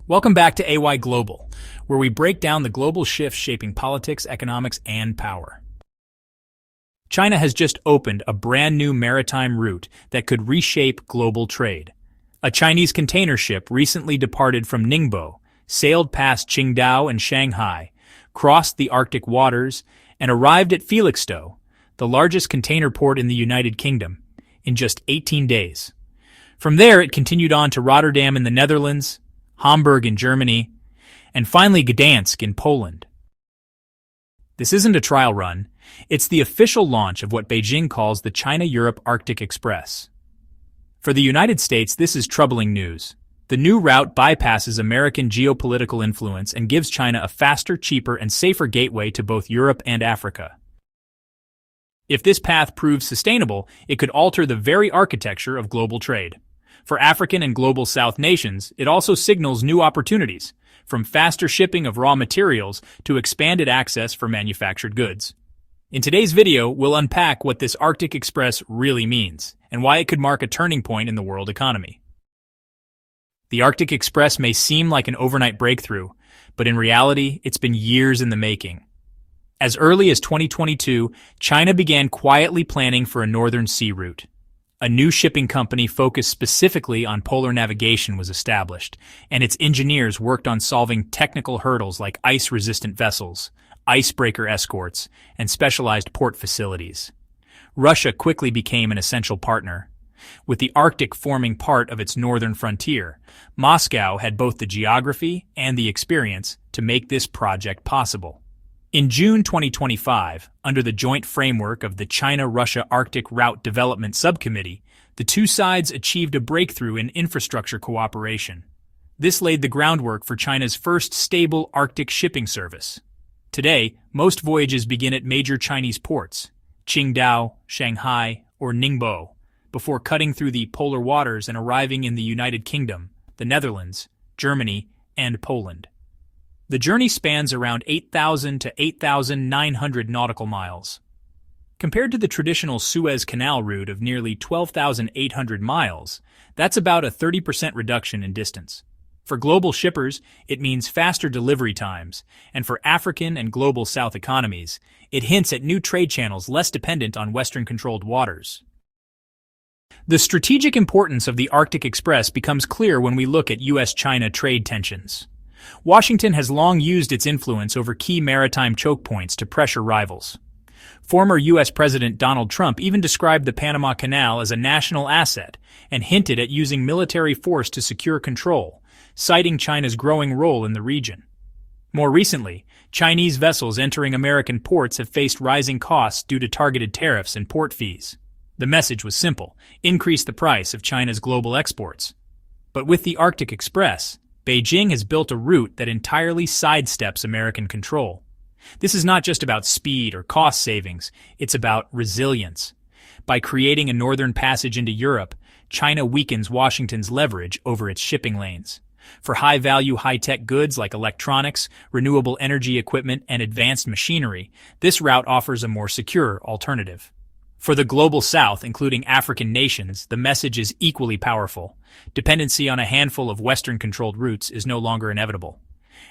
Welcome back to AY Global, where we break down the global shifts shaping politics, economics, and power. China has just opened a brand new maritime route that could reshape global trade. A Chinese container ship recently departed from Ningbo, sailed past Qingdao and Shanghai, crossed the Arctic waters, and arrived at Felixstowe, the largest container port in the United Kingdom, in just 18 days. From there, it continued on to Rotterdam in the Netherlands, Hamburg in Germany, and finally Gdansk in Poland. This isn't a trial run, it's the official launch of what Beijing calls the China-Europe Arctic Express. For the United States, this is troubling news. The new route bypasses American geopolitical influence and gives China a faster, cheaper, and safer gateway to both Europe and Africa. If this path proves sustainable, it could alter the very architecture of global trade. For African and Global South nations, it also signals new opportunities, from faster shipping of raw materials to expanded access for manufactured goods. In today's video, we'll unpack what this Arctic Express really means, and why it could mark a turning point in the world economy. The Arctic Express may seem like an overnight breakthrough, but in reality, it's been years in the making. As early as 2022, China began quietly planning for a northern sea route. A new shipping company focused specifically on polar navigation was established, and its engineers worked on solving technical hurdles like ice-resistant vessels, icebreaker escorts, and specialized port facilities. Russia quickly became an essential partner. With the Arctic forming part of its northern frontier, Moscow had both the geography and the experience to make this project possible. In June 2025, under the joint framework of the China-Russia Arctic Route Development Subcommittee, the two sides achieved a breakthrough in infrastructure cooperation. This laid the groundwork for China's first stable Arctic shipping service. Today, most voyages begin at major Chinese ports, Qingdao, Shanghai, or Ningbo, before cutting through the polar waters and arriving in the United Kingdom, the Netherlands, Germany, and Poland. The journey spans around 8,000 to 8,900 nautical miles. Compared to the traditional Suez Canal route of nearly 12,800 miles, that's about a 30% reduction in distance. For global shippers, it means faster delivery times, and for African and Global South economies, it hints at new trade channels less dependent on Western-controlled waters. The strategic importance of the Arctic Express becomes clear when we look at U.S.-China trade tensions. Washington has long used its influence over key maritime choke points to pressure rivals. Former U.S. President Donald Trump even described the Panama Canal as a national asset and hinted at using military force to secure control, citing China's growing role in the region. More recently, Chinese vessels entering American ports have faced rising costs due to targeted tariffs and port fees. The message was simple: increase the price of China's global exports. But with the Arctic Express, Beijing has built a route that entirely sidesteps American control. This is not just about speed or cost savings, it's about resilience. By creating a northern passage into Europe, China weakens Washington's leverage over its shipping lanes. For high-value, high-tech goods like electronics, renewable energy equipment, and advanced machinery, this route offers a more secure alternative. For the Global South, including African nations, the message is equally powerful. Dependency on a handful of Western-controlled routes is no longer inevitable.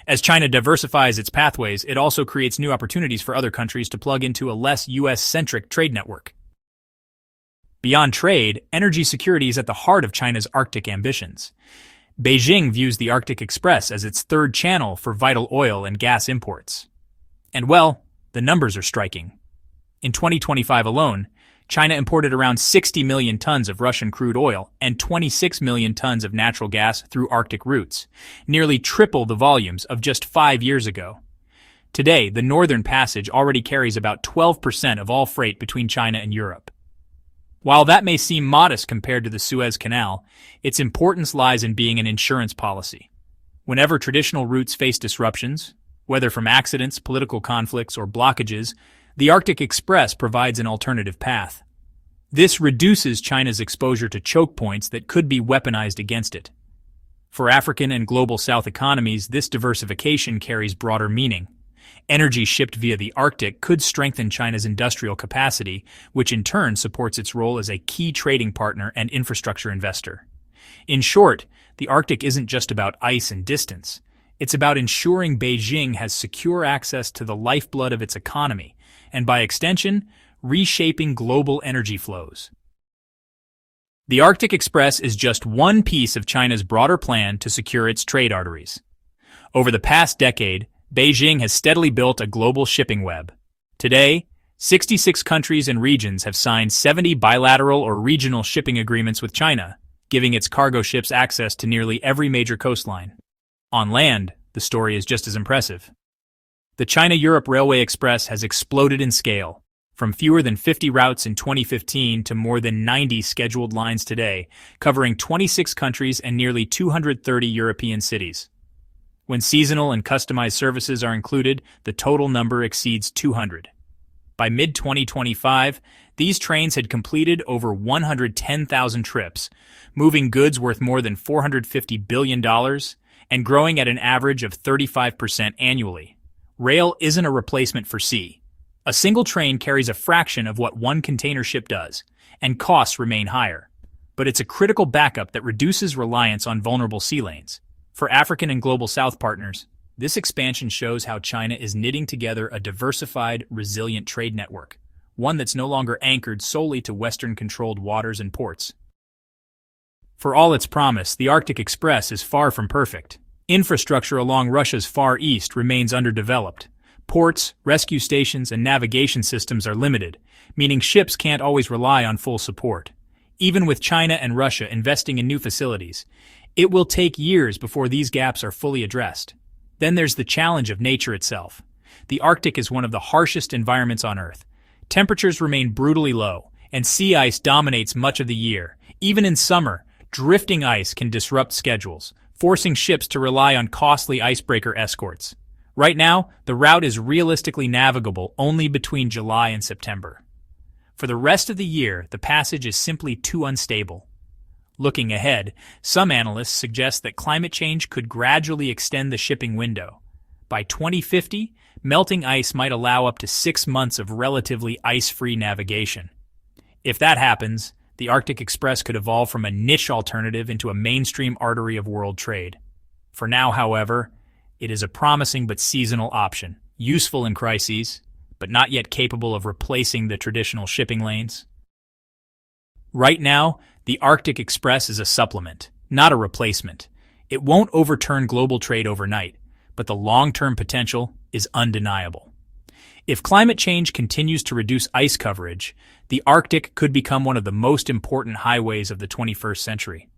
As China diversifies its pathways, it also creates new opportunities for other countries to plug into a less U.S.-centric trade network. Beyond trade, energy security is at the heart of China's Arctic ambitions. Beijing views the Arctic Express as its third channel for vital oil and gas imports. And well, the numbers are striking. In 2025 alone, China imported around 60 million tons of Russian crude oil and 26 million tons of natural gas through Arctic routes, nearly triple the volumes of just 5 years ago. Today, the Northern Passage already carries about 12% of all freight between China and Europe. While that may seem modest compared to the Suez Canal, its importance lies in being an insurance policy. Whenever traditional routes face disruptions, whether from accidents, political conflicts, or blockages, the Arctic Express provides an alternative path. This reduces China's exposure to choke points that could be weaponized against it. For African and Global South economies, this diversification carries broader meaning. Energy shipped via the Arctic could strengthen China's industrial capacity, which in turn supports its role as a key trading partner and infrastructure investor. In short, the Arctic isn't just about ice and distance. It's about ensuring Beijing has secure access to the lifeblood of its economy, and by extension, reshaping global energy flows. The Arctic Express is just one piece of China's broader plan to secure its trade arteries. Over the past decade, Beijing has steadily built a global shipping web. Today, 66 countries and regions have signed 70 bilateral or regional shipping agreements with China, giving its cargo ships access to nearly every major coastline. On land, the story is just as impressive. The China-Europe Railway Express has exploded in scale, from fewer than 50 routes in 2015 to more than 90 scheduled lines today, covering 26 countries and nearly 230 European cities. When seasonal and customized services are included, the total number exceeds 200. By mid-2025, these trains had completed over 110,000 trips, moving goods worth more than $450 billion and growing at an average of 35% annually. Rail isn't a replacement for sea. A single train carries a fraction of what one container ship does, and costs remain higher. But it's a critical backup that reduces reliance on vulnerable sea lanes. For African and Global South partners, this expansion shows how China is knitting together a diversified, resilient trade network, one that's no longer anchored solely to Western-controlled waters and ports. For all its promise, the Arctic Express is far from perfect. Infrastructure along Russia's Far East remains underdeveloped. Ports, rescue stations, and navigation systems are limited, meaning ships can't always rely on full support. Even with China and Russia investing in new facilities, it will take years before these gaps are fully addressed. Then there's the challenge of nature itself. The Arctic is one of the harshest environments on Earth. Temperatures remain brutally low, and sea ice dominates much of the year. Even in summer, drifting ice can disrupt schedules, forcing ships to rely on costly icebreaker escorts. Right now, the route is realistically navigable only between July and September. For the rest of the year, the passage is simply too unstable. Looking ahead, some analysts suggest that climate change could gradually extend the shipping window. By 2050, melting ice might allow up to 6 months of relatively ice-free navigation. If that happens, the Arctic Express could evolve from a niche alternative into a mainstream artery of world trade. For now, however, it is a promising but seasonal option, useful in crises, but not yet capable of replacing the traditional shipping lanes. Right now, the Arctic Express is a supplement, not a replacement. It won't overturn global trade overnight, but the long-term potential is undeniable. If climate change continues to reduce ice coverage, the Arctic could become one of the most important highways of the 21st century.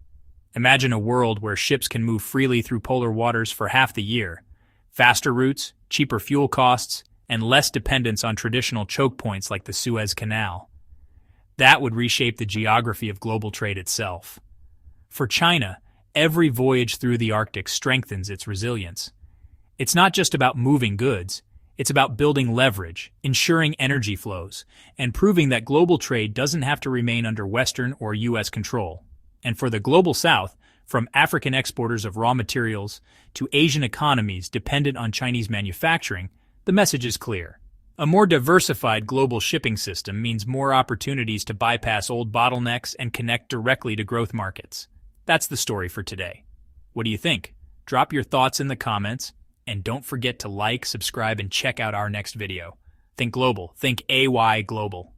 Imagine a world where ships can move freely through polar waters for half the year. Faster routes, cheaper fuel costs, and less dependence on traditional choke points like the Suez Canal. That would reshape the geography of global trade itself. For China, every voyage through the Arctic strengthens its resilience. It's not just about moving goods, it's about building leverage, ensuring energy flows, and proving that global trade doesn't have to remain under Western or U.S. control. And for the Global South, from African exporters of raw materials to Asian economies dependent on Chinese manufacturing, the message is clear. A more diversified global shipping system means more opportunities to bypass old bottlenecks and connect directly to growth markets. That's the story for today. What do you think? Drop your thoughts in the comments, and don't forget to like, subscribe, and check out our next video. Think global. Think AY Global.